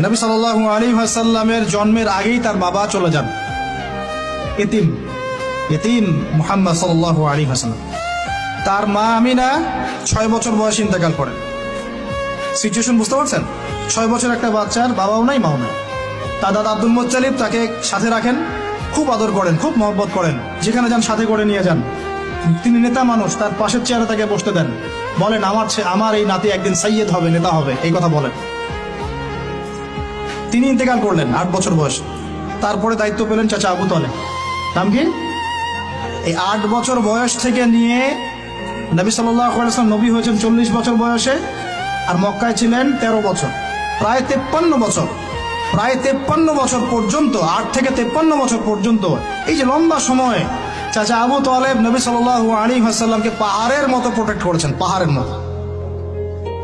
নবী সাল্লাল্লাহু আলাইহি ওয়াসাল্লামের জন্মের আগেই তার বাবা চলে যান, ইতিম মুহাম্মদ সাল্লাল্লাহু আলাইহি ওয়াসাল্লাম। তার মা আমিনা 6 বছর বয়সে ইন্তেকাল করেন। সিচুয়েশন বুঝতে পারছেন? 6 বছর একটা বাচ্চার বাবাও নাই মাও নাই। তার দাদা আব্দুল মুত্তালিব তাকে সাথে রাখেন, খুব আদর করেন, খুব মহব্বত করেন, যেখানে যান সাথে করে নিয়ে যান। তিনি নেতা মানুষ, তার পাশের চেয়ারে তাকে বসতে দেন, বলেন আমার এই নাতি একদিন সাইয়্যেদ হবে, নেতা হবে, এই কথা বলেন। তিনি ইন্তেকাল করলেন 8 বছর বয়স। তারপরে দায়িত্ব পেলেন চাচা আবু তালেব। নাম কি? এই 8 বছর বয়স থেকে নিয়ে নবী সাল্লাল্লাহু আলাইহি ওয়াসাল্লাম নবী হয়েছেন 40 বছর বয়সে, আর মক্কায় ছিলেন 13 বছর, প্রায় 53 বছর। প্রায় 53 বছর পর্যন্ত, 8 থেকে 53 বছর পর্যন্ত এই যে লম্বা সময় চাচা আবু তালেব নবী সাল্লাল্লাহু আলাইহি ওয়াসাল্লামকে পাহাড়ের মতো প্রোটেক্ট করেছেন, পাহাড়ের মতো।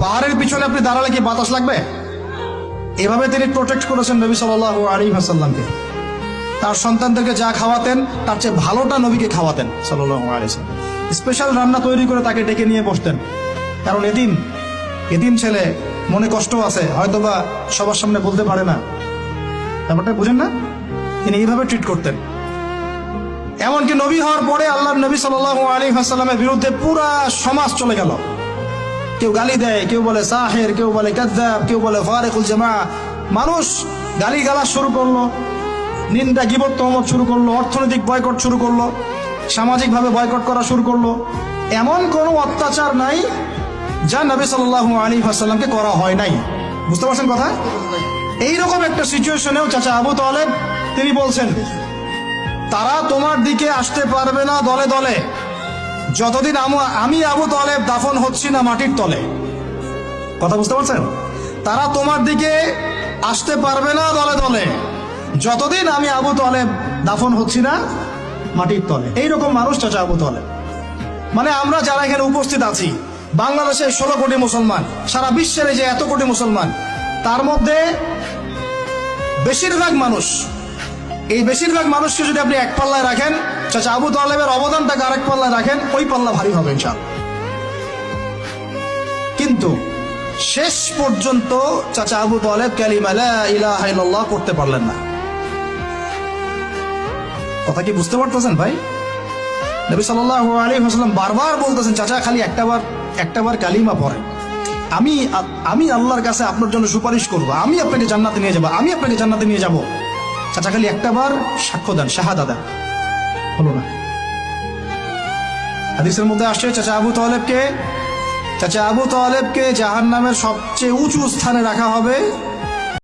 পাহাড়ের পিছনে আপনি দাঁড়ালে কি বাতাস লাগবে? এভাবে তিনি প্রোটেক্ট করেছেন নবী সাল্লাল্লাহু আলাইহি ওয়াসাল্লামকে। তার সন্তানদেরকে যা খাওয়াতেন তার চেয়ে ভালোটা নবীকে খাওয়াতেন সাল্লাল্লাহু আলাইহি ওয়াসাল্লাম। স্পেশাল রান্না তৈরি করে তাকে ডেকে নিয়ে বসতেন, কারণ এতিম ছেলে, মনে কষ্ট আছে, হয়তোবা সবার সামনে বলতে পারে না, ব্যাপারটা বুঝেন না? তিনি এইভাবে ট্রিট করতেন। এমনকি নবী হওয়ার পরে আল্লাহর নবী সাল্লাল্লাহু আলাইহি ওয়াসাল্লামের বিরুদ্ধে পুরা সমাজ চলে গেল। কেউ গালি দেয়, কেউ বলে সাহের, কেউ বলে কাযযাব, কেউ বলে ফারিকুল জামাআহ। মানুষ গালিগালাজ শুরু করলো, নিন্দা, গীবত, তহমত শুরু করলো, অর্থনৈতিক বয়কট শুরু করলো, সামাজিকভাবে বয়কট করা শুরু করলো। এমন কোনো অত্যাচার নাই যা নবী সাল্লাল্লাহু আলাইহি ওয়াসাল্লামকে করা হয় নাই। বুঝতে পারছেন কথা? এইরকম একটা সিচুয়েশনেও চাচা আবু তালেব তিনি বলছেন, তারা তোমার দিকে আসতে পারবে না দলে দলে যতদিন আমি আবু তালেব দাফন হচ্ছি না মাটির তলে। কথা বুঝতে পারছেন? তারা তোমার দিকে আসতে পারবে না দলে দলে যতদিন আমি আবু তালেব দাফন হচ্ছি না মাটির তলে। এইরকম মানুষ চাচা আবু তালেব। মানে আমরা যারা এখানে উপস্থিত আছি, বাংলাদেশে 16 কোটি মুসলমান, সারা বিশ্বের যে এত কোটি মুসলমান, তার মধ্যে বেশিরভাগ মানুষকে যদি আপনি এক পাল্লায় রাখেন, চাচা আবু তালেবের অবদানটাকে আরেক পাল্লায় রাখেন, ওই পাল্লা ভারী হবে ইনশাআল্লাহ। কিন্তু শেষ পর্যন্ত চাচা আবু তালেব কালিমা লা ইলাহা ইল্লাল্লাহ করতে পারলেন না। কথা কি বুঝতে পারতেছেন ভাই? নবী সাল্লাল্লাহু আলাইহি ওয়াসাল্লাম বারবার বলতেছেন, চাচা খালি একটাবার কালিমা পড়েন, আমি আল্লাহর কাছে আপনার জন্য সুপারিশ করব, আমি আপনাকে জান্নাতে নিয়ে যাব, চাচা খালি একটাবার সাক্ষ্য দেন, শাহাদা দেন। হলো না। হাদিসের মধ্যে আসছে চাচা আবু তালেবকে জাহান্নামের সবচেয়ে উঁচু স্থানে রাখা হবে